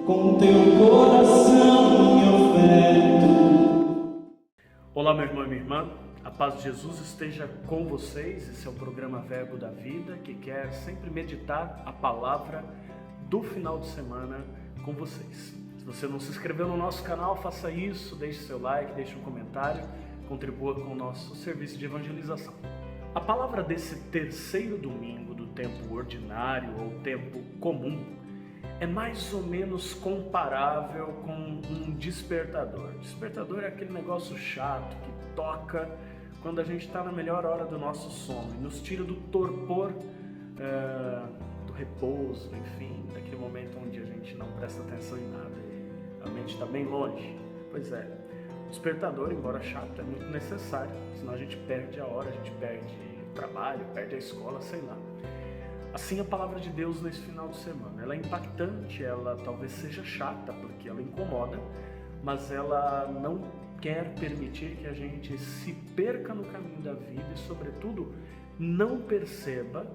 com teu coração me oferto. Olá, meu irmão e minha irmã, a paz de Jesus esteja com vocês. Esse é o programa Verbo da Vida, que quer sempre meditar a palavra do final de semana com vocês. Se você não se inscreveu no nosso canal, faça isso, deixe seu like, deixe um comentário, contribua com o nosso serviço de evangelização. A palavra desse terceiro domingo do tempo ordinário ou tempo comum é mais ou menos comparável com um despertador. Despertador é aquele negócio chato que toca quando a gente está na melhor hora do nosso sono e nos tira do torpor, do repouso, enfim, daquele momento onde a gente não presta atenção em nada e a mente está bem longe. Pois é, o despertador, embora chato, é muito necessário, senão a gente perde a hora, a gente perde o trabalho, perde a escola, sei lá. Assim, a palavra de Deus nesse final de semana, ela é impactante, ela talvez seja chata, porque ela incomoda, mas ela não quer permitir que a gente se perca no caminho da vida e, sobretudo, não perceba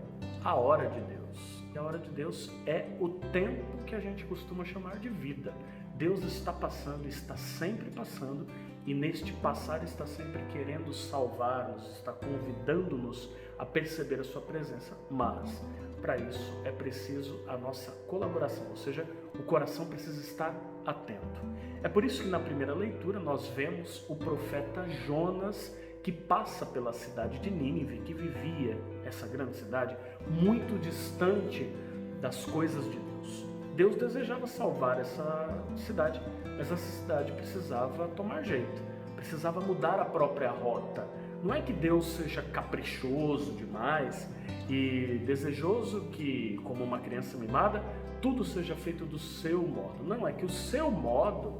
a hora de Deus. E a hora de Deus é o tempo que a gente costuma chamar de vida. Deus está passando, está sempre passando, e neste passar está sempre querendo salvar-nos, está convidando-nos a perceber a sua presença, mas para isso é preciso a nossa colaboração, ou seja, o coração precisa estar atento. É por isso que na primeira leitura nós vemos o profeta Jonas, que passa pela cidade de Nínive, que vivia, essa grande cidade, muito distante das coisas de Deus. Deus desejava salvar essa cidade, mas essa cidade precisava tomar jeito, precisava mudar a própria rota. Não é que Deus seja caprichoso demais e desejoso que, como uma criança mimada, tudo seja feito do seu modo. Não, é que o seu modo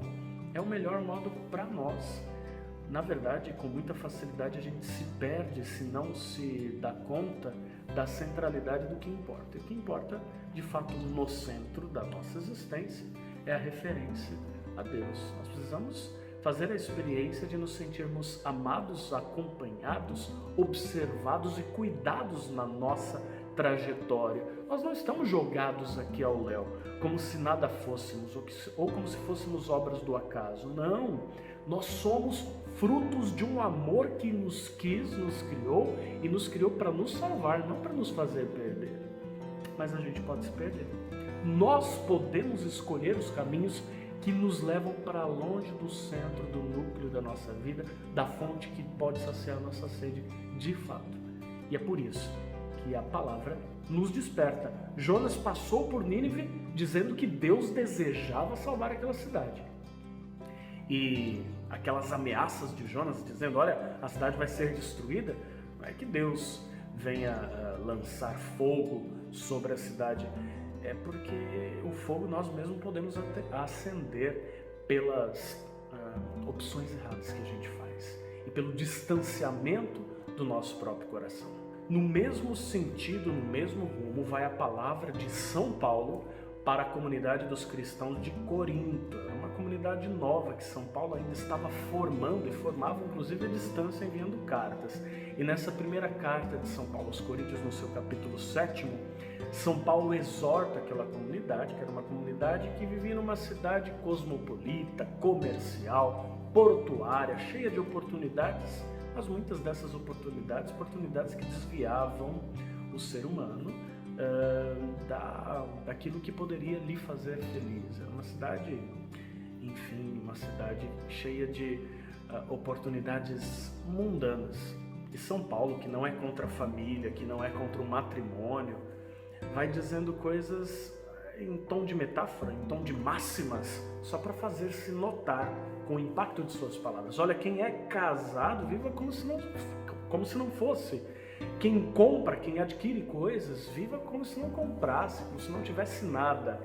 é o melhor modo para nós. Na verdade, com muita facilidade a gente se perde se não se dá conta da centralidade do que importa. E o que importa, de fato, no centro da nossa existência é a referência a Deus. Nós precisamos fazer a experiência de nos sentirmos amados, acompanhados, observados e cuidados na nossa trajetória. Nós não estamos jogados aqui ao léu, como se nada fôssemos, ou como se fôssemos obras do acaso. Não, nós somos frutos de um amor que nos quis, nos criou e nos criou para nos salvar, não para nos fazer perder. Mas a gente pode se perder. Nós podemos escolher os caminhos que nos levam para longe do centro, do núcleo da nossa vida, da fonte que pode saciar a nossa sede de fato. E é por isso que a palavra nos desperta. Jonas passou por Nínive dizendo que Deus desejava salvar aquela cidade. E aquelas ameaças de Jonas dizendo, olha, a cidade vai ser destruída, não é que Deus venha lançar fogo sobre a cidade, é porque o fogo nós mesmos podemos acender pelas opções erradas que a gente faz e pelo distanciamento do nosso próprio coração. No mesmo sentido, no mesmo rumo, vai a palavra de São Paulo para a comunidade dos cristãos de Corinto. Era uma comunidade nova que São Paulo ainda estava formando e formava inclusive à distância enviando cartas. E nessa primeira carta de São Paulo aos Coríntios, no seu capítulo 7, São Paulo exorta aquela comunidade, que era uma comunidade que vivia numa cidade cosmopolita, comercial, portuária, cheia de oportunidades, mas muitas dessas oportunidades que desviavam o ser humano daquilo que poderia lhe fazer feliz. Era uma cidade, enfim, uma cidade cheia de oportunidades mundanas. E São Paulo, que não é contra a família, que não é contra o matrimônio, vai dizendo coisas em tom de metáfora, em tom de máximas, só para fazer-se notar com o impacto de suas palavras. Olha, quem é casado, viva como se não fosse. Quem compra, quem adquire coisas, viva como se não comprasse, como se não tivesse nada.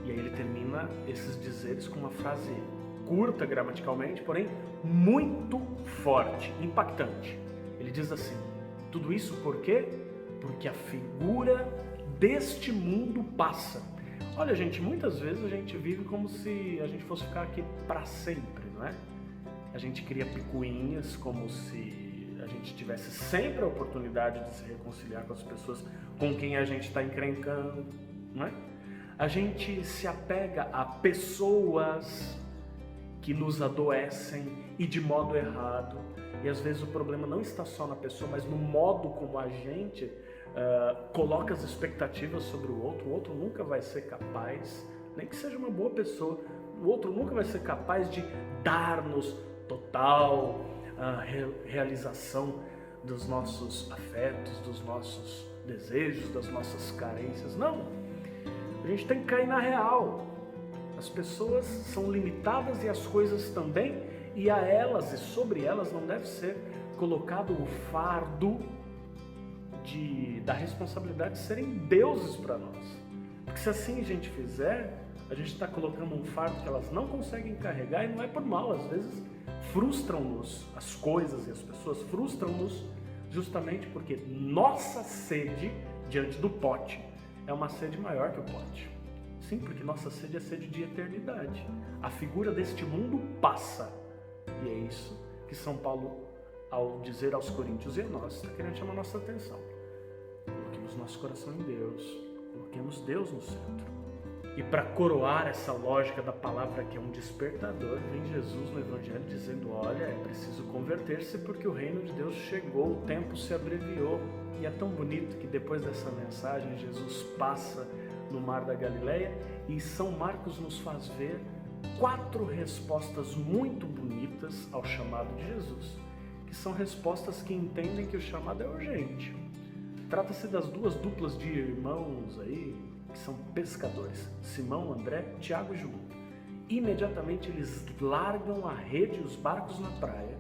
E aí ele termina esses dizeres com uma frase curta gramaticalmente, porém muito forte, impactante. Ele diz assim, tudo isso por quê? Porque a figura deste mundo passa. Olha, gente, muitas vezes a gente vive como se a gente fosse ficar aqui para sempre, não é? A gente cria picuinhas como se a gente tivesse sempre a oportunidade de se reconciliar com as pessoas com quem a gente está encrencando, não é? A gente se apega a pessoas que nos adoecem e de modo errado. E às vezes o problema não está só na pessoa, mas no modo como a gente coloca as expectativas sobre o outro nunca vai ser capaz, nem que seja uma boa pessoa, o outro nunca vai ser capaz de dar-nos total realização dos nossos afetos, dos nossos desejos, das nossas carências. Não, a gente tem que cair na real. As pessoas são limitadas e as coisas também, e a elas e sobre elas não deve ser colocado o fardo da responsabilidade de serem deuses para nós. Porque se assim a gente fizer, a gente está colocando um fardo que elas não conseguem carregar, e não é por mal. Às vezes frustram-nos as coisas e as pessoas frustram-nos justamente porque nossa sede diante do pote é uma sede maior que o pote. Sim, porque nossa sede é sede de eternidade. A figura deste mundo passa. E é isso que São Paulo, ao dizer aos coríntios e a nós, está querendo chamar nossa atenção. Coloquemos nosso coração em Deus, coloquemos Deus no centro. E para coroar essa lógica da palavra que é um despertador, vem Jesus no Evangelho dizendo: olha, é preciso converter-se porque o reino de Deus chegou, o tempo se abreviou. E é tão bonito que depois dessa mensagem Jesus passa no Mar da Galileia e São Marcos nos faz ver 4 respostas muito bonitas ao chamado de Jesus, que são respostas que entendem que o chamado é urgente. Trata-se das 2 duplas de irmãos aí, que são pescadores, Simão, André, Tiago e João. Imediatamente eles largam a rede e os barcos na praia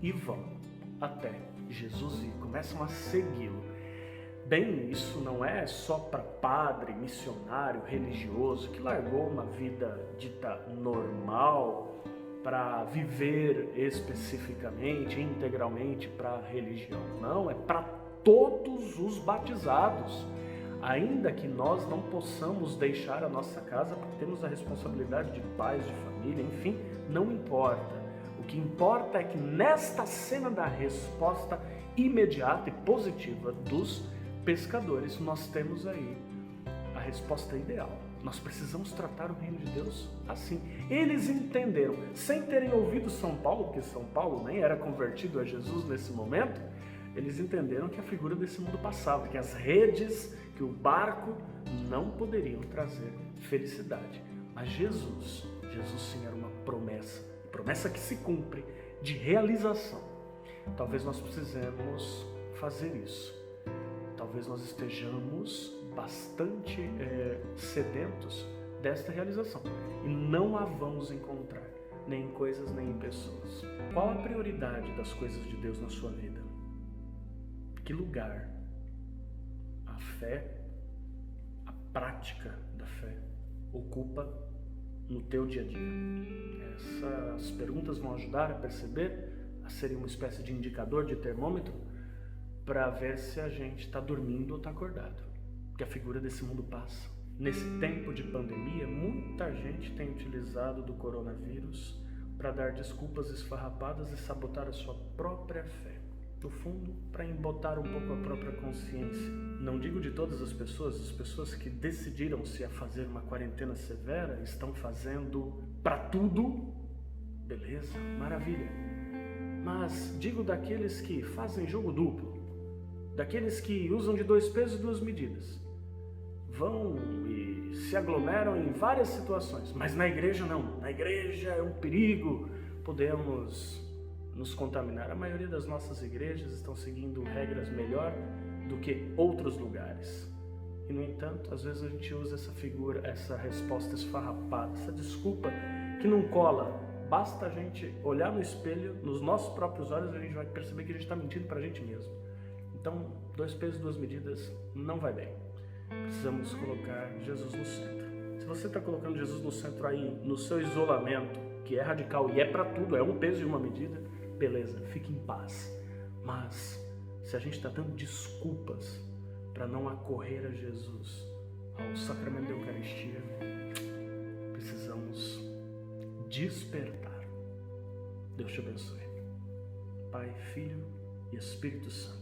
e vão até Jesus e começam a segui-lo. Bem, isso não é só para padre, missionário, religioso, que largou uma vida dita normal para viver especificamente, integralmente para a religião. Não, é para todos os batizados. Ainda que nós não possamos deixar a nossa casa, porque temos a responsabilidade de pais, de família, enfim, não importa. O que importa é que nesta cena da resposta imediata e positiva dos pescadores, nós temos aí a resposta ideal. Nós precisamos tratar o reino de Deus assim. Eles entenderam, sem terem ouvido São Paulo, porque São Paulo nem era convertido a Jesus nesse momento, eles entenderam que a figura desse mundo passava, que as redes, que o barco não poderiam trazer felicidade. Mas Jesus sim era uma promessa que se cumpre, de realização. Talvez nós precisemos fazer isso. Talvez nós estejamos bastante sedentos desta realização e não a vamos encontrar, nem em coisas, nem em pessoas. Qual a prioridade das coisas de Deus na sua vida? Que lugar a fé, a prática da fé, ocupa no teu dia a dia? Essas perguntas vão ajudar a perceber, a serem uma espécie de indicador, de termômetro, para ver se a gente está dormindo ou está acordado. Porque a figura desse mundo passa. Nesse tempo de pandemia, muita gente tem utilizado do coronavírus para dar desculpas esfarrapadas e sabotar a sua própria fé. No fundo, para embotar um pouco a própria consciência. Não digo de todas as pessoas que decidiram-se a fazer uma quarentena severa, estão fazendo para tudo, beleza, maravilha. Mas digo daqueles que fazem jogo duplo, daqueles que usam de 2 pesos e 2 medidas. Vão e se aglomeram em várias situações, mas na igreja não. Na igreja é um perigo, podemos nos contaminar. A maioria das nossas igrejas estão seguindo regras melhor do que outros lugares. E, no entanto, às vezes a gente usa essa figura, essa resposta esfarrapada, essa desculpa que não cola. Basta a gente olhar no espelho, nos nossos próprios olhos, a gente vai perceber que a gente está mentindo para a gente mesmo. Então, 2 pesos, 2 medidas não vai bem. Precisamos colocar Jesus no centro. Se você está colocando Jesus no centro aí, no seu isolamento, que é radical e é para tudo, é 1 peso e 1 medida, beleza, fique em paz. Mas, se a gente está dando desculpas para não acorrer a Jesus, ao sacramento da Eucaristia, precisamos despertar. Deus te abençoe. Pai, Filho e Espírito Santo.